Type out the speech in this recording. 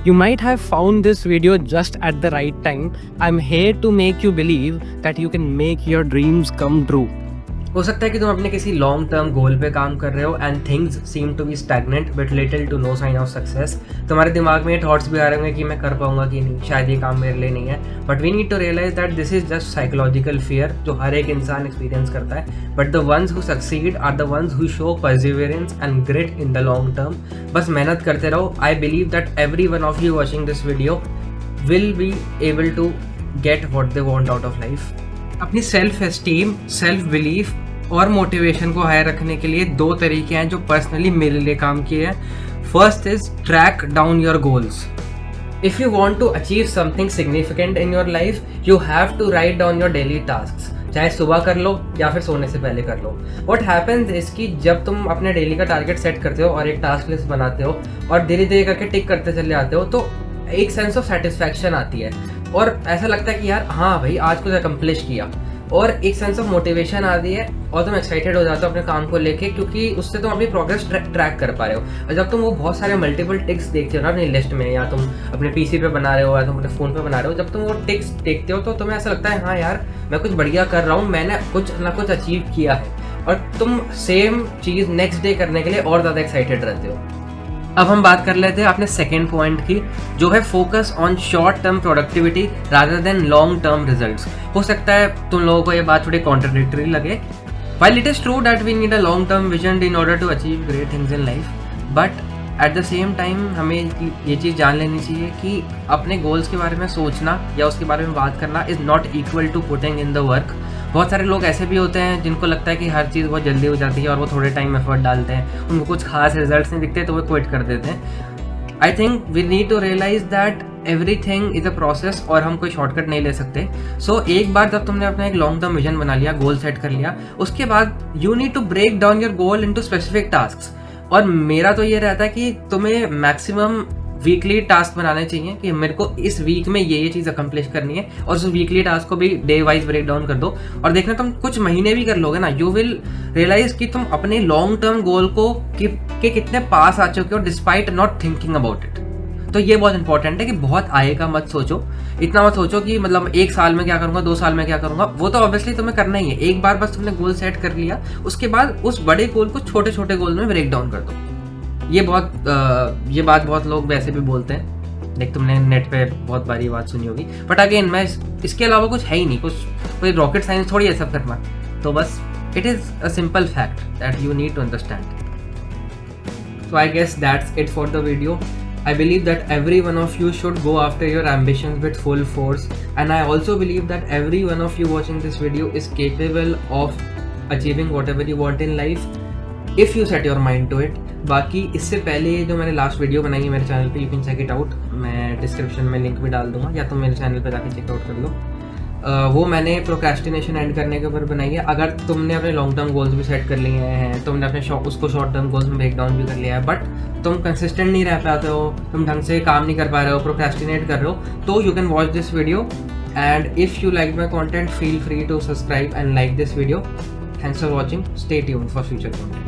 You might have found this video just at the right time. I'm here to make you believe that you can make your dreams come true. हो सकता है कि तुम अपने किसी long term goal पे काम कर रहे हो and things seem to be stagnant but little to no sign of success. तुम्हारे दिमाग में ये थॉट्स भी आ रहे होंगे कि मैं कर पाऊंगा कि नहीं, शायद ये काम मेरे लिए नहीं है. But we need to realise that this is just psychological fear जो हर एक इंसान एक्सपीरियंस करता है. But the ones who succeed are the ones who show perseverance and grit in the long term. बस मेहनत करते रहो. I believe that every one of you watching this video will be able to get what they want out of life. अपनी self esteem, self belief और motivation को high रखने के लिए दो तरीके हैं जो पर्सनली मेरे लिए काम किए हैं. First is track down your goals. If you want to achieve something significant in your life you have to write down your daily tasks. चाहे सुबह कर लो या फिर सोने से पहले कर लो. व्हाट हैपेंस इज कि जब तुम अपने डेली का टारगेट सेट करते हो और एक टास्क लिस्ट बनाते हो और धीरे धीरे करके टिक करते चले आते हो तो एक सेंस ऑफ सेटिस्फैक्शन आती है और ऐसा लगता है कि यार हाँ भाई आज कुछ अकम्प्लिश किया, और एक सेंस ऑफ मोटिवेशन आती है और तुम एक्साइटेड हो जाते हो अपने काम को लेके क्योंकि उससे तुम अपनी प्रोग्रेस ट्रैक कर पा रहे हो. और जब तुम वो बहुत सारे मल्टीपल टिक्स देखते हो ना अपनी लिस्ट में, या तुम अपने पीसी पे बना रहे हो या तुम अपने फ़ोन पे बना रहे हो, जब तुम वो टिक्स देखते हो तो तुम्हें ऐसा लगता है हाँ यार मैं कुछ बढ़िया कर रहा हूँ, मैंने कुछ ना कुछ अचीव किया है, और तुम सेम चीज़ नेक्स्ट डे करने के लिए और ज़्यादा एक्साइटेड रहते हो. अब हम बात कर लेते हैं अपने सेकेंड पॉइंट की, जो है focus on short term productivity rather than long term results. हो सकता है तुम लोगों को ये बात थोड़ी कॉन्ट्रडिक्टरी लगे. While it is true that we need a long term vision in order to achieve great things in life, but at the same time हमें ये चीज़ जान लेनी चाहिए कि अपने गोल्स के बारे में सोचना या उसके बारे में बात करना is not equal to putting in the work. बहुत सारे लोग ऐसे भी होते हैं जिनको लगता है कि हर चीज़ बहुत जल्दी हो जाती है और वो थोड़े टाइम एफर्ट डालते हैं, उनको कुछ खास रिजल्ट्स नहीं दिखते तो वो क्विट कर देते हैं. I think we need to realise that everything is a process और हम कोई शॉर्टकट नहीं ले सकते. सो एक बार जब तुमने अपना एक लॉन्ग टर्म विजन बना लिया, गोल सेट कर लिया, उसके बाद you need to break down your goal into specific tasks. और मेरा तो ये रहता है कि तुम्हें मैक्सिमम वीकली टास्क बनाने चाहिए कि मेरे को इस वीक में ये चीज़ अकम्प्लिश करनी है, और उस वीकली टास्क को भी डे वाइज ब्रेक डाउन कर दो. और देखना तुम कुछ महीने भी कर लोगे ना, यू विल रियलाइज कि तुम अपने लॉन्ग टर्म गोल को के कितने पास आ चुके हो despite not thinking about it. तो ये बहुत इंपॉर्टेंट है कि बहुत आगे का मत सोचो. इतना मत सोचो कि मतलब एक साल में क्या करूंगा, 2 साल में क्या करूंगा. वो तो ऑब्वियसली तुम्हें करना ही है. एक बार बस तुमने गोल सेट कर लिया, उसके बाद उस बड़े गोल को छोटे छोटे गोल में ब्रेक डाउन कर दो. ये बात बहुत लोग वैसे भी बोलते हैं, लाइक तुमने नेट पे बहुत बारी बात सुनी होगी. बट अगेन मैं इसके अलावा कुछ है ही नहीं, कुछ कोई रॉकेट साइंस थोड़ी है सब करना. तो बस it is a simple fact that you need to understand. So I guess that's it for the video. I believe that every one of you should go after your ambitions with full force, and I also believe that every one of you watching this video is capable of achieving whatever you want in life if you set your mind to it. बाकी इससे पहले जो मैंने last video बनाई है मेरे channel पे, you can check it out. मैं डिस्क्रिप्शन में लिंक भी डाल दूंगा या तुम मेरे चैनल पे जाके चेकआउट कर लो. वो मैंने प्रोक्रेस्टिनेशन एंड करने के ऊपर बनाई है. अगर तुमने अपने लॉन्ग टर्म गोल्स भी सेट कर लिए हैं, तुमने अपने उसको शॉर्ट टर्म गोल्स में ब्रेक डाउन भी कर लिया है, बट तुम कंसिस्टेंट नहीं रह पाते हो, तुम ढंग से काम नहीं कर पा रहे हो, प्रोक्रेस्टिनेट कर रहे हो, तो you can watch this video. And if you like my content feel free to subscribe and like this video. Thanks for watching. Stay tuned for future content.